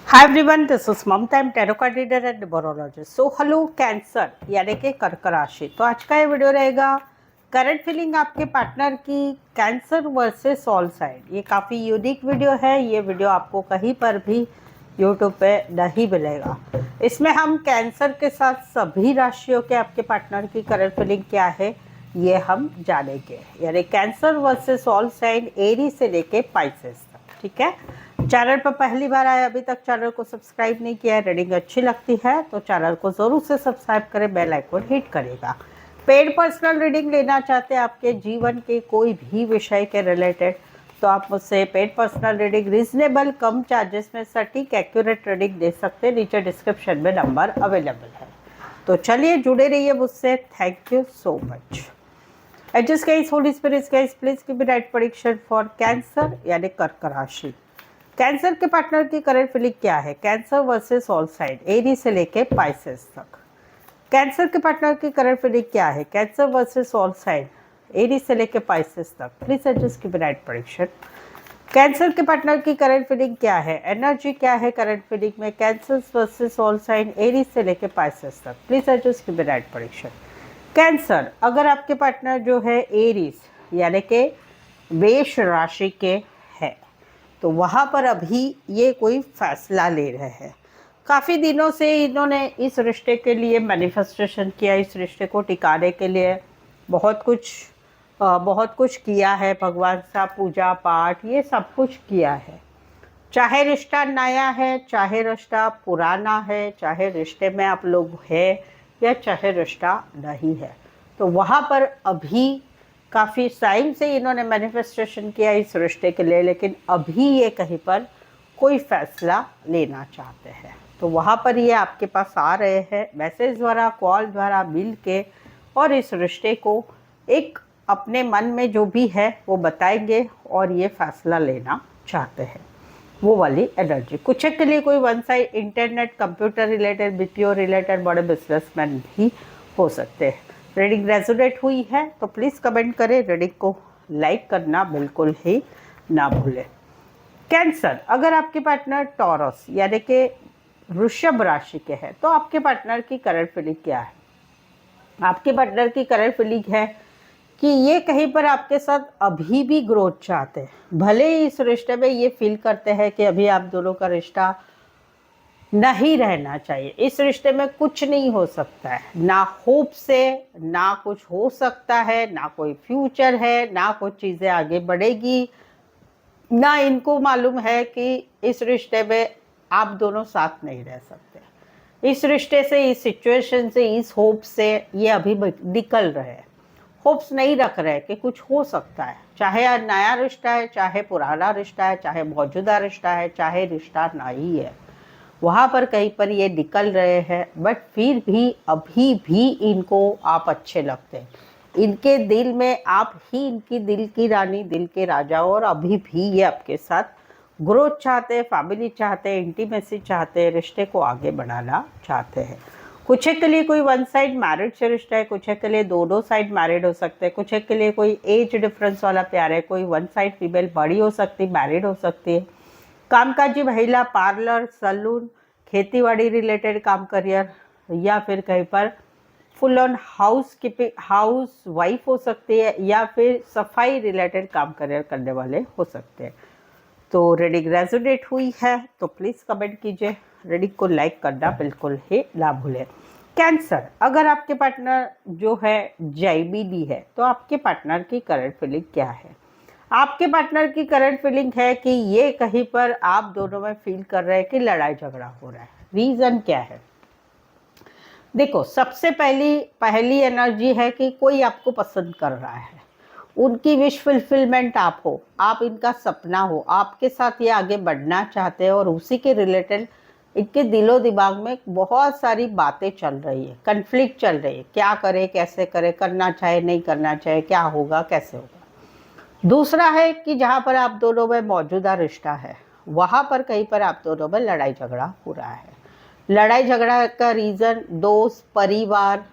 Hi everyone, this is Mamta, am tarot card reader and numerologist. So hello Cancer यानी कि कर्क राशि। तो आज का ये वीडियो रहेगा करंट फीलिंग आपके पार्टनर की कैंसर वर्सेस ऑल साइड। ये काफ़ी यूनिक वीडियो है। ये वीडियो आपको कहीं पर भी यूट्यूब पे नहीं मिलेगा। इसमें हम कैंसर के साथ सभी राशियों के आपके पार्टनर की करंट फीलिंग क्या है ये हम जानेंगे, यानी कैंसर वर्सेस ऑल साइड, एरी से लेके पाइसेस तक। ठीक है, चैनल पर पहली बार आए, अभी तक चैनल को सब्सक्राइब नहीं किया है, रीडिंग अच्छी लगती है तो चैनल को ज़रूर से सब्सक्राइब करें, बेल आइकन हिट करेगा। पेड पर्सनल रीडिंग लेना चाहते हैं आपके जीवन के कोई भी विषय के रिलेटेड, तो आप मुझसे पेड पर्सनल रीडिंग रीजनेबल कम चार्जेस में सटीक एक्यूरेट रीडिंग दे सकते हैं। नीचे डिस्क्रिप्शन में नंबर अवेलेबल है। तो चलिए जुड़े रहिए मुझसे। Thank you so much. Adjust guys, holy spirits guys, please give me right prediction for Cancer यानी कर्क राशि। कैंसर के पार्टनर की करंट फीलिंग क्या है? कैंसर वर्सेस ऑल साइड, एरी से लेके पाइसेस तक। कैंसर के पार्टनर की करंट फीलिंग क्या है? कैंसर वर्सेस ऑल साइड, एरी से लेके पाइसेस तक। Please adjust give me right prediction. Cancer के पार्टनर की करंट फीलिंग क्या है? एनर्जी क्या है करंट फीलिंग में? कैंसर वर्सेस ऑल साइड, एरी से लेके पाइसेस तक। Please adjust give me right prediction. Cancer, अगर आपके पार्टनर जो है एरीज यानी कि मेष राशि के है तो वहाँ पर अभी ये कोई फैसला ले रहे हैं। काफ़ी दिनों से इन्होंने इस रिश्ते के लिए मैनिफेस्टेशन किया, इस रिश्ते को टिकाने के लिए बहुत कुछ किया है। भगवान सा पूजा पाठ ये सब कुछ किया है। चाहे रिश्ता नया है, चाहे रिश्ता पुराना है, चाहे रिश्ते में आप लोग हैं या चाहे रिश्ता नहीं है, तो वहाँ पर अभी काफ़ी टाइम से इन्होंने मैनिफेस्टेशन किया इस रिश्ते के लिए, लेकिन अभी ये कहीं पर कोई फैसला लेना चाहते हैं। तो वहाँ पर ये आपके पास आ रहे हैं मैसेज द्वारा, कॉल द्वारा, मिल के, और इस रिश्ते को एक अपने मन में जो भी है वो बताएंगे और ये फैसला लेना चाहते हैं। वो वाली एनर्जी कुछ के लिए कोई one side internet, computer related, BPO related बड़े बिजनेसमैन भी हो सकते हैं। रीडिंग रेजोनेट हुई है तो प्लीज़ कमेंट करें, रीडिंग को लाइक करना बिल्कुल ही ना भूलें। कैंसर, अगर आपके पार्टनर टॉरस यानी कि वृषभ राशि के हैं तो आपके पार्टनर की करंट फीलिंग क्या है? आपके पार्टनर की करंट फीलिंग है कि ये कहीं पर आपके साथ अभी भी ग्रोथ चाहते हैं। भले ही इस रिश्ते में ये फील करते हैं कि अभी आप दोनों का रिश्ता नहीं रहना चाहिए, इस रिश्ते में कुछ नहीं हो सकता है, ना होप से ना कुछ हो सकता है, ना कोई फ्यूचर है, ना कुछ चीज़ें आगे बढ़ेगी, ना इनको मालूम है कि इस रिश्ते में आप दोनों साथ नहीं रह सकते। इस रिश्ते से, इस सिचुएशन से, इस होप से ये अभी निकल रहे हैं। होप्स नहीं रख रहे कि कुछ हो सकता है, चाहे नया रिश्ता है, चाहे पुराना रिश्ता है, चाहे मौजूदा रिश्ता है, चाहे रिश्ता नहीं है, वहाँ पर कहीं पर ये निकल रहे हैं। बट फिर भी अभी भी इनको आप अच्छे लगते हैं। इनके दिल में आप ही इनकी दिल की रानी, दिल के राजा, और अभी भी ये आपके साथ ग्रोथ चाहते हैं, फैमिली चाहते हैं, इंटीमेसी चाहते हैं, रिश्ते को आगे बढ़ाना चाहते हैं। कुछ के लिए कोई वन साइड मैरिड से रिश्ता है, कुछ के लिए दोनों साइड मैरिड हो सकते हैं, कुछ के लिए कोई एज डिफरेंस वाला प्यार है, कोई वन साइड फीमेल बड़ी हो सकती, मैरिड हो सकती है। कामकाजी महिला, पार्लर, सैलून, खेतीबाड़ी रिलेटेड काम करियर, या फिर कहीं पर full on house keeping, house wife हो सकती है, या फिर सफाई रिलेटेड काम करियर करने वाले हो सकते हैं। तो रीडिंग रेजोनेट हुई है तो प्लीज़ कमेंट कीजिए, रीडिंग को लाइक करना बिल्कुल ही ना भूलें। कैंसर, अगर आपके पार्टनर जो है जैमिनी है तो आपके पार्टनर की करंट फीलिंग क्या है? आपके पार्टनर की करंट फीलिंग है कि ये कहीं पर आप दोनों में फील कर रहे हैं कि लड़ाई झगड़ा हो रहा है। रीज़न क्या है? देखो, सबसे पहली एनर्जी है कि कोई आपको पसंद कर रहा है, उनकी विश फुलफिलमेंट आप हो, आप इनका सपना हो, आपके साथ ये आगे बढ़ना चाहते हैं, और उसी के रिलेटेड इनके दिलो दिमाग में बहुत सारी बातें चल रही है, कन्फ्लिक्ट चल रही है, क्या करे, कैसे करे, करना चाहे, नहीं करना चाहे, क्या होगा, कैसे होगा। दूसरा है कि जहाँ पर आप दोनों में मौजूदा रिश्ता है वहाँ पर कहीं पर आप दोनों में लड़ाई झगड़ा हो रहा है। लड़ाई झगड़ा का रीज़न दोस्त, परिवार,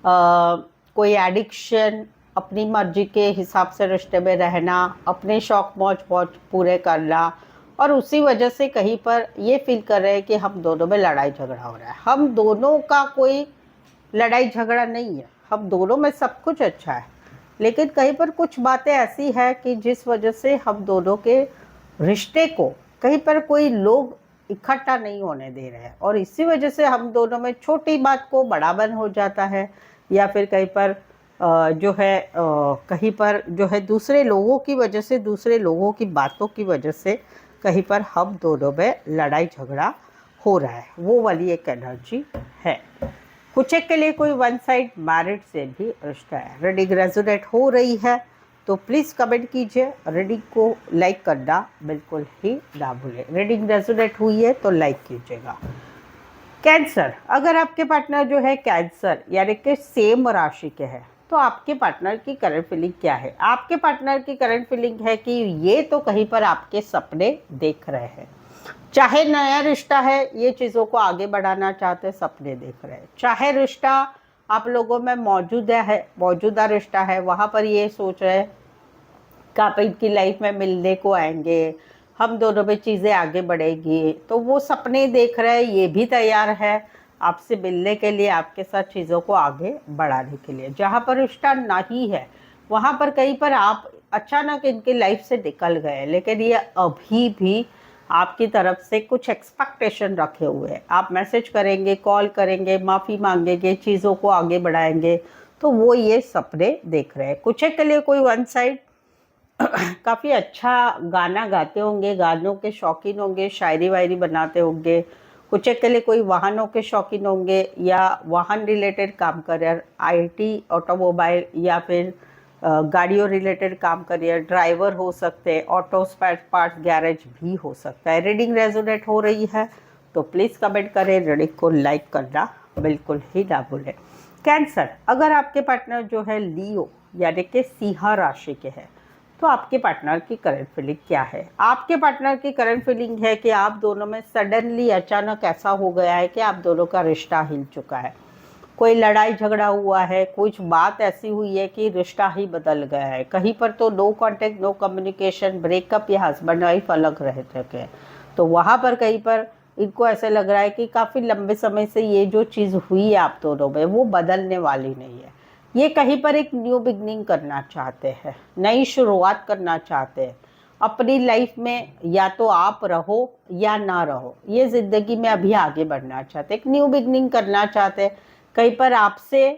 कोई एडिक्शन, अपनी मर्जी के हिसाब से रिश्ते में रहना, अपने शौक मौज पूरे करना, और उसी वजह से कहीं पर ये फील कर रहे हैं कि हम दोनों में लड़ाई झगड़ा हो रहा है। हम दोनों का कोई लड़ाई झगड़ा नहीं है, हम दोनों में सब कुछ अच्छा है, लेकिन कहीं पर कुछ बातें ऐसी है कि जिस वजह से हम दोनों के रिश्ते को कहीं पर कोई लोग इकट्ठा नहीं होने दे रहे हैं, और इसी वजह से हम दोनों में छोटी बात को बड़ा बन हो जाता है, या फिर कहीं पर जो है कहीं पर जो है दूसरे लोगों की वजह से, दूसरे लोगों की बातों की वजह से कहीं पर हम दोनों में लड़ाई झगड़ा हो रहा है। वो वाली एक एनर्जी है। कुछ एक के लिए कोई वन साइड मैरिड से भी रिश्ता है। रीडिंग रेजोनेट हो रही है तो प्लीज़ कमेंट कीजिए, रीडिंग को लाइक करना बिल्कुल ही ना भूलें। रीडिंग रेजोनेट हुई है तो लाइक कीजिएगा। कैंसर, अगर आपके पार्टनर जो है कैंसर यानी कि सेम राशि के हैं, तो आपके पार्टनर की करंट फीलिंग क्या है? आपके पार्टनर की करंट फीलिंग है कि ये तो कहीं पर आपके सपने देख रहे हैं, चाहे नया रिश्ता है, ये चीज़ों को आगे बढ़ाना चाहते, सपने देख रहे हैं, चाहे रिश्ता आप लोगों में मौजूदा रिश्ता है, वहाँ पर ये सोच रहे हैं कि आप इनकी लाइफ में मिलने को आएंगे, हम दोनों में चीज़ें आगे बढ़ेगी, तो वो सपने देख रहे हैं, ये भी तैयार है आपसे मिलने के लिए, आपके साथ चीज़ों को आगे बढ़ाने के लिए। जहाँ पर रिश्ता नहीं है वहाँ पर कहीं पर आप अचानक इनकी लाइफ से निकल गए, लेकिन ये अभी भी आपकी तरफ से कुछ एक्सपेक्टेशन रखे हुए हैं। आप मैसेज करेंगे, कॉल करेंगे, माफ़ी मांगेंगे, चीज़ों को आगे बढ़ाएंगे, तो वो ये सपने देख रहे हैं। कुछ के लिए कोई वन साइड काफ़ी अच्छा गाना गाते होंगे, गानों के शौकीन होंगे, शायरी वायरी बनाते होंगे। कुछ के लिए कोई वाहनों के शौकीन होंगे या वाहन रिलेटेड काम कर, IT, ऑटोमोबाइल या फिर गाड़ियों रिलेटेड काम करिए, ड्राइवर हो सकते हैं, ऑटो स्पेयर पार्ट्स गैरेज भी हो सकता है। रीडिंग रेजोनेट हो रही है तो प्लीज़ कमेंट करें, रीडिंग को लाइक करना बिल्कुल ही ना भूलें। कैंसर, अगर आपके पार्टनर जो है लियो यानी कि सिंह राशि के हैं, तो आपके पार्टनर की करंट फीलिंग क्या है? आपके पार्टनर की करंट फीलिंग है कि आप दोनों में सडनली अचानक ऐसा हो गया है कि आप दोनों का रिश्ता हिल चुका है, कोई लड़ाई झगड़ा हुआ है, कुछ बात ऐसी हुई है कि रिश्ता ही बदल गया है। कहीं पर तो no contact, no communication, breakup या हस्बैंड वाइफ अलग रह चुके हैं, तो वहाँ पर कहीं पर इनको ऐसे लग रहा है कि काफ़ी लंबे समय से ये जो चीज़ हुई है आप दोनों में वो बदलने वाली नहीं है। ये कहीं पर एक न्यू बिगनिंग करना चाहते हैं, नई शुरुआत करना चाहते हैं अपनी लाइफ में, या तो आप रहो या ना रहो, ये ज़िंदगी में अभी आगे बढ़ना चाहते, एक न्यू बिगनिंग करना चाहते, कहीं पर आपसे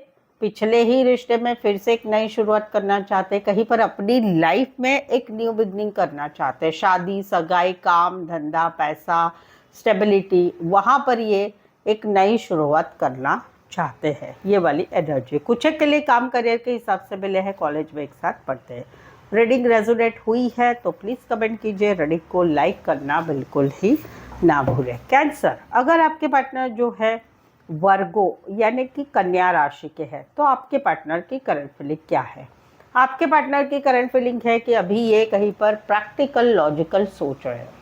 पिछले ही रिश्ते में फिर से एक नई शुरुआत करना चाहते, कहीं पर अपनी लाइफ में एक न्यू बिगनिंग करना चाहते, शादी, सगाई, काम, धंधा, पैसा, स्टेबिलिटी, वहाँ पर ये एक नई शुरुआत करना चाहते हैं। ये वाली एनर्जी कुछ के लिए काम करियर के हिसाब से मिले हैं, कॉलेज में एक साथ पढ़ते हैं। रीडिंग रेजोनेट हुई है तो प्लीज़ कमेंट कीजिए, रीडिंग को लाइक करना बिल्कुल ही ना भूलें। कैंसर, अगर आपके पार्टनर जो है वर्गो यानी कि कन्या राशि के हैं, तो आपके पार्टनर की करंट फीलिंग क्या है? आपके पार्टनर की करंट फीलिंग है कि अभी ये कहीं पर प्रैक्टिकल लॉजिकल सोच रहे हैं।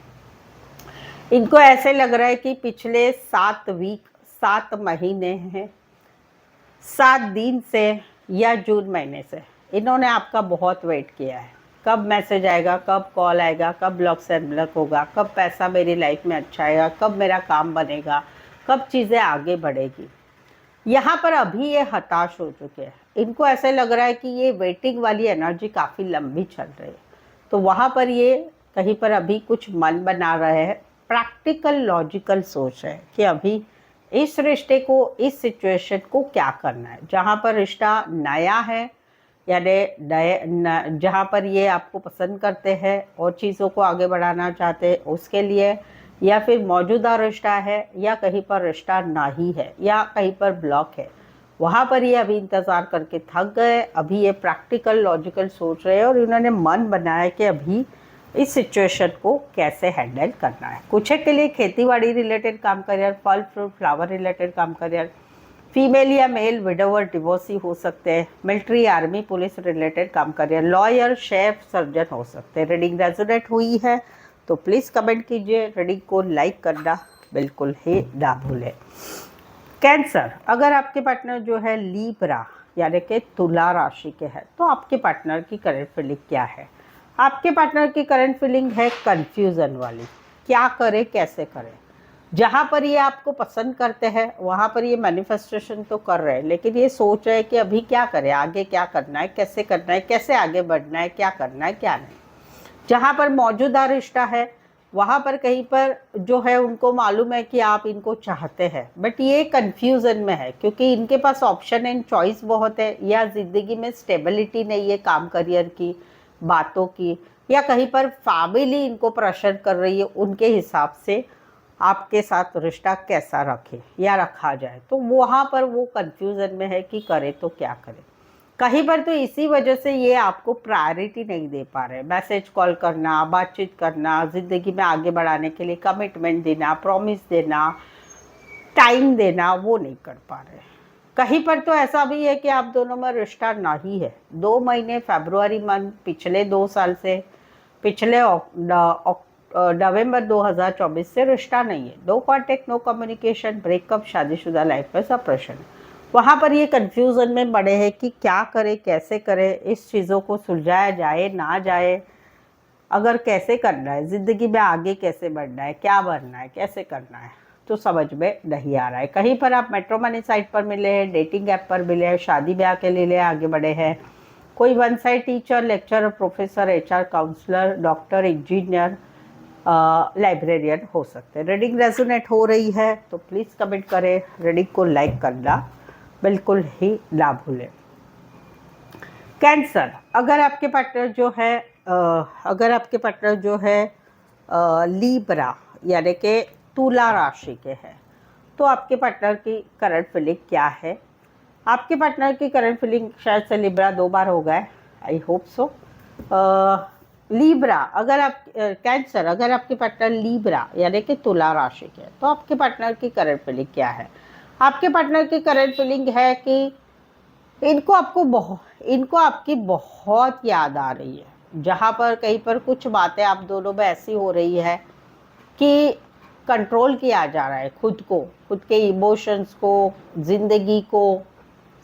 इनको ऐसे लग रहा है कि पिछले 7 महीने हैं, 7 दिन से या जून महीने से इन्होंने आपका बहुत वेट किया है। कब मैसेज आएगा, कब कॉल आएगा, कब ब्लॉक से अनब्लॉक होगा, कब पैसा मेरी लाइफ में अच्छा आएगा, कब मेरा काम बनेगा, कब चीज़ें आगे बढ़ेगी। यहाँ पर अभी ये हताश हो चुके हैं। इनको ऐसे लग रहा है कि ये वेटिंग वाली एनर्जी काफ़ी लंबी चल रही है, तो वहाँ पर ये कहीं पर अभी कुछ मन बना रहे हैं, प्रैक्टिकल लॉजिकल सोच है कि अभी इस रिश्ते को, इस सिचुएशन को क्या करना है। जहाँ पर रिश्ता नया है यानी जहाँ पर ये आपको पसंद करते हैं और चीज़ों को आगे बढ़ाना चाहते हैं उसके लिए, या फिर मौजूदा रिश्ता है, या कहीं पर रिश्ता नहीं है, या कहीं पर ब्लॉक है, वहाँ पर ये अभी इंतज़ार करके थक गए। अभी ये प्रैक्टिकल लॉजिकल सोच रहे हैं और इन्होंने मन बनाया कि अभी इस सिचुएशन को कैसे हैंडल करना है। कुछ के लिए खेतीबाड़ी रिलेटेड काम करियर, फल फ्रूट फ्लावर रिलेटेड काम करियर, फीमेल या मेल विडोवर डिवोर्सी हो सकते हैं, मिलिट्री आर्मी पुलिस रिलेटेड काम करियर, लॉयर शेफ सर्जन हो सकते हैं। रीडिंग रेजोनेट हुई है तो प्लीज़ कमेंट कीजिए, रीडिंग को लाइक करना बिल्कुल ही ना भूलें। कैंसर, अगर आपके पार्टनर जो है लीब्रा यानी कि तुला राशि के हैं, तो आपके पार्टनर की करंट फीलिंग क्या है? आपके पार्टनर की करंट फीलिंग है कंफ्यूजन वाली। क्या करें, कैसे करें। जहाँ पर ये आपको पसंद करते हैं वहाँ पर ये मैनिफेस्टेशन तो कर रहे हैं, लेकिन ये सोच रहे हैं कि अभी क्या करें, आगे क्या करना है, कैसे आगे बढ़ना है, क्या करना है क्या नहीं। जहाँ पर मौजूदा रिश्ता है वहाँ पर कहीं पर जो है उनको मालूम है कि आप इनको चाहते हैं, बट ये कंफ्यूजन में है क्योंकि इनके पास ऑप्शन एंड चॉइस बहुत है, या ज़िंदगी में स्टेबिलिटी नहीं है काम करियर की, बातों की, या कहीं पर फैमिली इनको प्रेशर कर रही है उनके हिसाब से आपके साथ रिश्ता कैसा रखे या रखा जाए। तो वहाँ पर वो कंफ्यूजन में है कि करे तो क्या करे। कहीं पर तो इसी वजह से ये आपको प्रायोरिटी नहीं दे पा रहे। मैसेज कॉल करना, बातचीत करना, ज़िंदगी में आगे बढ़ाने के लिए कमिटमेंट देना, प्रॉमिस देना, टाइम देना, वो नहीं कर पा रहे। कहीं पर तो ऐसा भी है कि आप दोनों में रिश्ता नहीं है। 2 महीने फरवरी मंथ पिछले 2 साल से, पिछले नवंबर 2024 से रिश्ता नहीं है। No contact, no communication, breakup, शादीशुदा लाइफ में सेपरेशन। वहाँ पर ये कंफ्यूजन में पड़े हैं कि क्या करें, कैसे करें, इस चीज़ों को सुलझाया जाए ना जाए, अगर कैसे करना है, ज़िंदगी में आगे कैसे बढ़ना है, क्या बनना है, कैसे करना है, तो समझ में नहीं आ रहा है। कहीं पर आप मैट्रिमोनी साइट पर मिले हैं, डेटिंग ऐप पर मिले हैं, शादी ब्याह के लिए आगे बढ़े हैं। कोई one side teacher, lecturer, professor, HR counsellor, doctor, engineer, librarian हो सकते हैं। रीडिंग रेजोनेट हो रही है तो प्लीज़ कमेंट करें, रीडिंग को लाइक करना बिल्कुल ही ना भूलें। कैंसर, अगर आपके पार्टनर जो है लीब्रा यानी कि तुला राशि के हैं, तो आपके पार्टनर की करंट फीलिंग क्या है। आपके पार्टनर की करंट फीलिंग, शायद से लिब्रा 2 बार हो गए, आई होप सो। लीब्रा, अगर आप कैंसर, अगर आपके पार्टनर लीब्रा यानी कि तुला राशि के, तो आपके पार्टनर की करंट फीलिंग क्या है। आपके पार्टनर की करंट फीलिंग है कि इनको आपकी बहुत याद आ रही है। जहाँ पर कहीं पर कुछ बातें आप दोनों में ऐसी हो रही है कि कंट्रोल किया जा रहा है खुद को, खुद के इमोशंस को, ज़िंदगी को,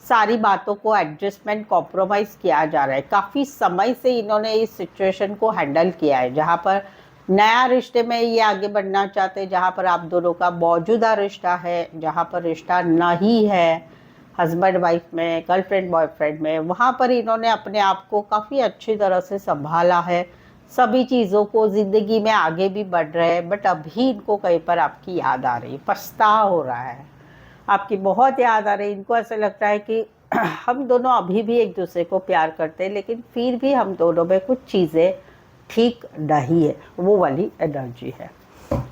सारी बातों को एडजस्टमेंट, कॉम्प्रोमाइज़ किया जा रहा है। काफ़ी समय से इन्होंने इस सिचुएशन को हैंडल किया है, जहाँ पर नया रिश्ते में ये आगे बढ़ना चाहते हैं, जहाँ पर आप दोनों का मौजूदा रिश्ता है, जहाँ पर रिश्ता नहीं है हस्बैंड वाइफ में, गर्लफ्रेंड बॉयफ्रेंड में, वहाँ पर इन्होंने अपने आप को काफ़ी अच्छी तरह से संभाला है। सभी चीज़ों को, ज़िंदगी में आगे भी बढ़ रहे हैं, बट अभी इनको कहीं पर आपकी याद आ रही है, पछतावा हो रहा है, आपकी बहुत याद आ रही है। इनको ऐसा लगता है कि हम दोनों अभी भी एक दूसरे को प्यार करते हैं, लेकिन फिर भी हम दोनों में कुछ चीज़ें ठीक नहीं है, वो वाली एनर्जी है।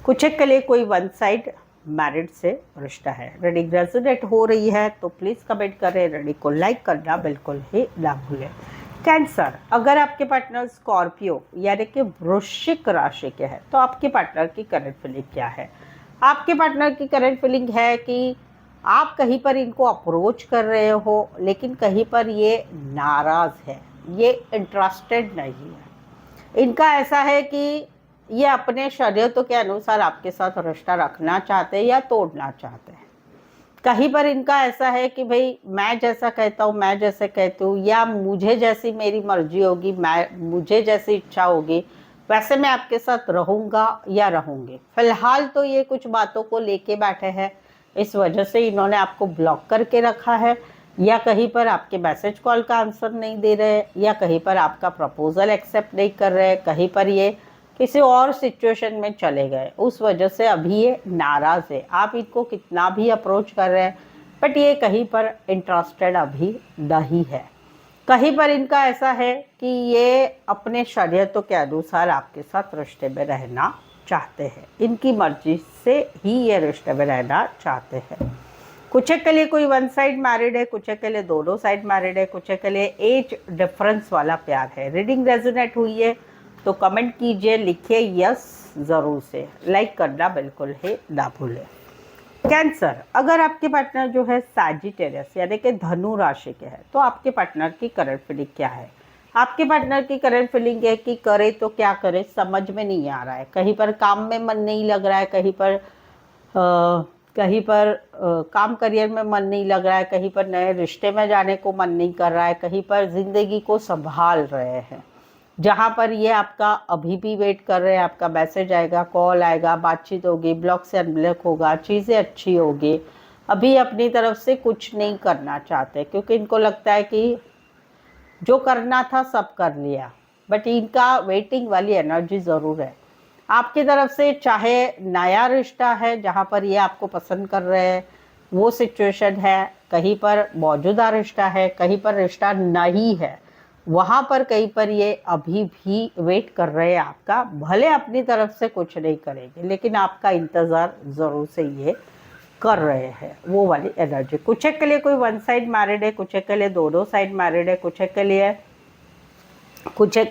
कुछ एक के लिए कोई वन साइड मैरिड से रिश्ता है। रीडिंग रेजोनेट हो रही है तो प्लीज़ कमेंट करें, रीडिंग को लाइक करना बिल्कुल ही ना भूलें। कैंसर, अगर आपके पार्टनर स्कॉर्पियो यानी कि वृश्चिक राशि के हैं, तो आपके पार्टनर की करंट फीलिंग क्या है। आपके पार्टनर की करंट फीलिंग है कि आप कहीं पर इनको अप्रोच कर रहे हो, लेकिन कहीं पर ये नाराज़ है, ये इंटरेस्टेड नहीं है। इनका ऐसा है कि ये अपने शर्तों के अनुसार आपके साथ रिश्ता रखना चाहते हैं या तोड़ना चाहते हैं। कहीं पर इनका ऐसा है कि भाई मैं जैसा कहता हूँ, मैं जैसे कहती हूँ, या मुझे जैसी मेरी मर्जी होगी, मुझे जैसी इच्छा होगी वैसे मैं आपके साथ रहूँगा या रहूँगी। फिलहाल तो ये कुछ बातों को लेके बैठे हैं, इस वजह से इन्होंने आपको ब्लॉक करके रखा है, या कहीं पर आपके मैसेज कॉल का आंसर नहीं दे रहे, या कहीं पर आपका प्रपोजल एक्सेप्ट नहीं कर रहे, कहीं पर ये किसी और सिचुएशन में चले गए, उस वजह से अभी ये नाराज़ है। आप इनको कितना भी अप्रोच कर रहे हैं, बट ये कहीं पर इंटरेस्टेड अभी नहीं है। कहीं पर इनका ऐसा है कि ये अपने शर्तों के अनुसार आपके साथ रिश्ते में रहना चाहते हैं, इनकी मर्जी से ही ये रिश्ते में रहना चाहते हैं। कुछ के लिए कोई वन साइड मैरिड है, कुछ के लिए दोनों साइड मैरिड है, कुछ के लिए एज डिफरेंस वाला प्यार है। रीडिंग रेजोनेट हुई है तो कमेंट कीजिए, लिखिए यस ज़रूर से, लाइक करना बिल्कुल ही ना भूलें। कैंसर, अगर आपके पार्टनर जो है सैजिटेरियस यानी कि धनु राशि के हैं, तो आपके पार्टनर की करंट फीलिंग क्या है। आपके पार्टनर की करंट फीलिंग है कि करे तो क्या करे, समझ में नहीं आ रहा है। कहीं पर काम में मन नहीं लग रहा है, कहीं पर काम करियर में मन नहीं लग रहा है, कहीं पर नए रिश्ते में जाने को मन नहीं कर रहा है, कहीं पर ज़िंदगी को संभाल रहे हैं। जहाँ पर ये आपका अभी भी वेट कर रहे हैं, आपका मैसेज आएगा, कॉल आएगा, बातचीत होगी, ब्लॉक से अनब्लॉक होगा, चीज़ें अच्छी होगी। अभी अपनी तरफ से कुछ नहीं करना चाहते क्योंकि इनको लगता है कि जो करना था सब कर लिया, बट इनका वेटिंग वाली एनर्जी ज़रूर है आपकी तरफ से। चाहे नया रिश्ता है जहाँ पर ये आपको पसंद कर रहे हैं, वो सिचुएशन है, कहीं पर मौजूदा रिश्ता है, कहीं पर रिश्ता नहीं है, वहाँ पर कहीं पर ये अभी भी वेट कर रहे हैं आपका। भले अपनी तरफ से कुछ नहीं करेंगे लेकिन आपका इंतज़ार ज़रूर से ये कर रहे हैं, वो वाली एनर्जी। कुछ एक के लिए कोई वन साइड मैरिड है, कुछ एक के लिए दोनों साइड मैरिड है, कुछ एक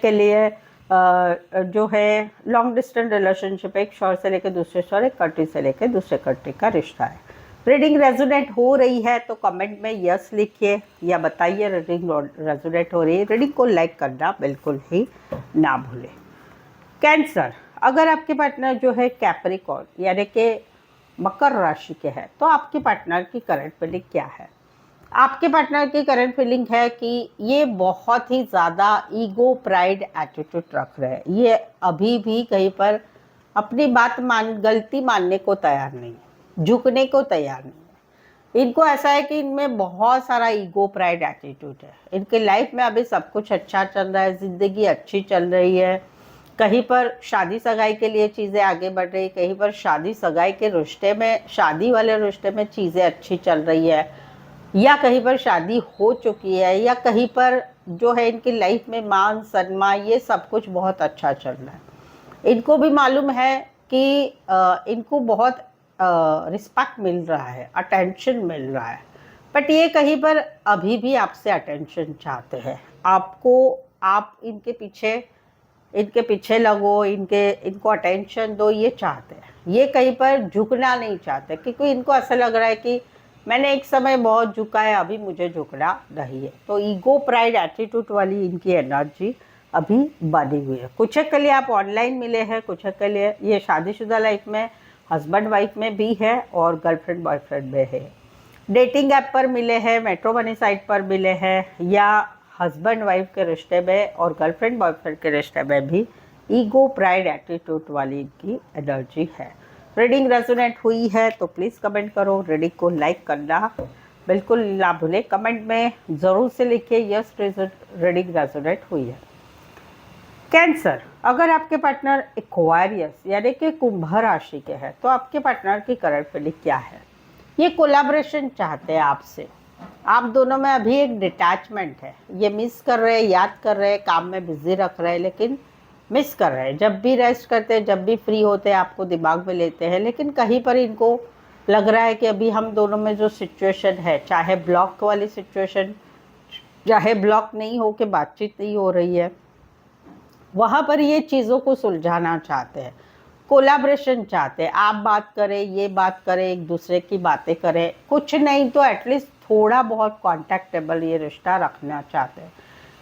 के लिए जो है लॉन्ग डिस्टेंस रिलेशनशिप, एक शहर से लेकर दूसरे शहर, एक कंट्री से लेकर दूसरे कंट्री का रिश्ता है। रीडिंग रेजोनेट हो रही है तो कमेंट में यस लिखिए या बताइए रीडिंग रेजोनेट हो रही है। रीडिंग को लाइक करना बिल्कुल ही ना भूलें। कैंसर, अगर आपके पार्टनर जो है कैप्रिकॉर्न यानी कि मकर राशि के हैं तो आपके पार्टनर की करंट फीलिंग क्या है? आपके पार्टनर की करंट फीलिंग है कि ये बहुत ही ज़्यादा ईगो प्राइड एटीट्यूड रख रहे हैं। ये अभी भी कहीं पर अपनी बात गलती मानने को तैयार नहीं है, झुकने को तैयार नहीं है। इनको ऐसा है कि इनमें बहुत सारा ईगो प्राइड एटीट्यूड है। इनके लाइफ में अभी सब कुछ अच्छा चल रहा है, ज़िंदगी अच्छी चल रही है, कहीं पर शादी सगाई के लिए चीज़ें आगे बढ़ रही, कहीं पर शादी सगाई के रिश्ते में, शादी वाले रिश्ते में चीज़ें अच्छी चल रही है, या कहीं पर शादी हो चुकी है, या कहीं पर जो है इनकी लाइफ में मान सम्मान ये सब कुछ बहुत अच्छा चल रहा है। इनको भी मालूम है कि इनको बहुत रिस्पेक्ट मिल रहा है, अटेंशन मिल रहा है, बट ये कहीं पर अभी भी आपसे अटेंशन चाहते हैं। आप इनके पीछे लगो, इनको अटेंशन दो, ये चाहते हैं। ये कहीं पर झुकना नहीं चाहते क्योंकि इनको ऐसा लग रहा है कि मैंने एक समय बहुत झुका है, अभी मुझे झुकना नहीं है। तो ईगो प्राइड एटीट्यूड वाली इनकी एनर्जी अभी बनी हुई है। कुछ के लिए आप ऑनलाइन मिले हैं, कुछ के लिए ये शादीशुदा लाइफ में हस्बैंड वाइफ में भी है और गर्लफ्रेंड बॉयफ्रेंड में है, डेटिंग ऐप पर मिले हैं, मेट्रोमनी साइट पर मिले हैं, या हस्बैंड वाइफ के रिश्ते में और गर्लफ्रेंड बॉयफ्रेंड के रिश्ते में भी ईगो प्राइड एटीट्यूड वाली इनकी एनर्जी है। रीडिंग रेजोनेट हुई है तो प्लीज़ कमेंट करो, रीडिंग को लाइक करना बिल्कुल ना भूलें। कमेंट में ज़रूर से लिखिए यस रीडिंग रेजोनेट हुई है। कैंसर, अगर आपके पार्टनर एक्वायरियस यानी कि कुंभ राशि के हैं तो आपके पार्टनर की करंट फीलिंग क्या है? ये कोलैबोरेशन चाहते हैं आपसे। आप दोनों में अभी एक डिटैचमेंट है, ये मिस कर रहे हैं, याद कर रहे हैं, काम में बिजी रख रहे हैं लेकिन मिस कर रहे हैं। जब भी रेस्ट करते हैं, जब भी फ्री होते हैं, आपको दिमाग में लेते हैं, लेकिन कहीं पर इनको लग रहा है कि अभी हम दोनों में जो सिचुएशन है, चाहे ब्लॉक वाली सिचुएशन, चाहे ब्लॉक नहीं हो के बातचीत नहीं हो रही है, वहाँ पर ये चीज़ों को सुलझाना चाहते हैं, कोलैबोरेशन चाहते हैं। आप बात करें, ये बात करें, एक दूसरे की बातें करें, कुछ नहीं तो एटलीस्ट थोड़ा बहुत कॉन्टैक्टेबल ये रिश्ता रखना चाहते हैं।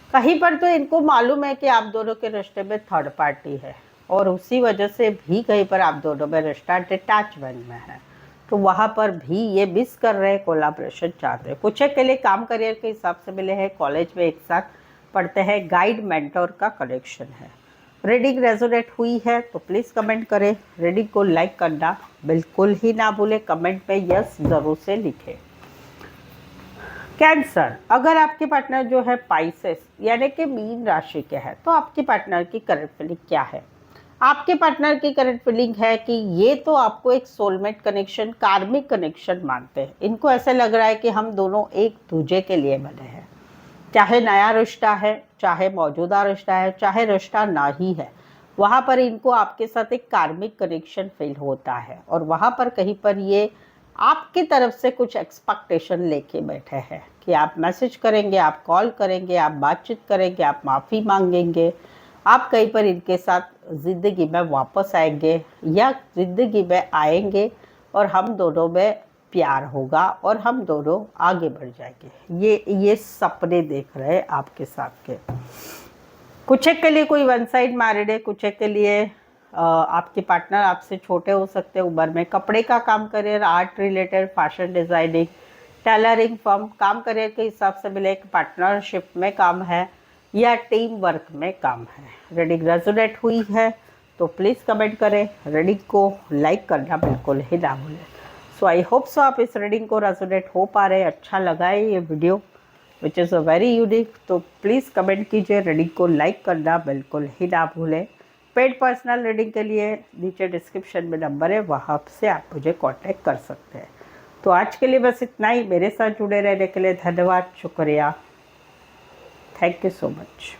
कहीं पर तो इनको मालूम है कि आप दोनों के रिश्ते में थर्ड पार्टी है और उसी वजह से भी कहीं पर आप दोनों में रिश्ता डिटैचमेंट में है, तो वहाँ पर भी ये मिस कर रहे हैं, कोलैबोरेशन चाहते हैं। कुछ के लिए काम करियर के हिसाब से मिले हैं, कॉलेज में एक साथ पढ़ते हैं, गाइड मेंटोर का कनेक्शन है। रीडिंग रेजोनेट हुई है तो प्लीज़ कमेंट करें, रीडिंग को लाइक करना बिल्कुल ही ना भूलें, कमेंट में यस ज़रूर से लिखें। कैंसर, अगर आपके पार्टनर जो है पाइसेस यानी कि मीन राशि के हैं तो आपके पार्टनर की करंट फीलिंग क्या है? आपके पार्टनर की करंट फीलिंग है कि ये तो आपको एक सोलमेट कनेक्शन, कार्मिक कनेक्शन मानते हैं। इनको ऐसा लग रहा है कि हम दोनों एक दूजे के लिए बने हैं, चाहे नया रिश्ता है, चाहे मौजूदा रिश्ता है, चाहे रिश्ता ना ही है, वहाँ पर इनको आपके साथ एक कार्मिक कनेक्शन फील होता है और वहाँ पर कहीं पर ये आपकी तरफ से कुछ एक्सपेक्टेशन लेके बैठे हैं कि आप मैसेज करेंगे, आप कॉल करेंगे, आप बातचीत करेंगे, आप माफ़ी मांगेंगे, आप कहीं पर इनके साथ ज़िंदगी में वापस आएंगे या ज़िंदगी में आएंगे और हम दोनों में प्यार होगा और हम दोनों आगे बढ़ जाएंगे। ये सपने देख रहे हैं आपके साथ के। कुछ एक के लिए कोई वन साइड मैरिड है, कुछ एक के लिए आपके पार्टनर आपसे छोटे हो सकते हैं उम्र में, कपड़े का काम career, art related, fashion designing, tailoring firm, काम करियर के हिसाब से मिले, एक पार्टनरशिप में काम है या टीम वर्क में काम है। रीडिंग रेजोनेट हुई है तो प्लीज़ कमेंट करें, रीडिंग को लाइक करना बिल्कुल ही ना भूलें। सो आई होप सो आप इस रीडिंग को रेजोनेट हो पा रहे, अच्छा लगा है ये video which is a very unique. तो प्लीज़ कमेंट कीजिए, रीडिंग को लाइक करना बिल्कुल ही ना भूलें। पेड पर्सनल रीडिंग के लिए नीचे डिस्क्रिप्शन में नंबर है, वहाँ से आप मुझे कांटेक्ट कर सकते हैं। तो आज के लिए बस इतना ही। मेरे साथ जुड़े रहने के लिए धन्यवाद, शुक्रिया, थैंक यू सो मच।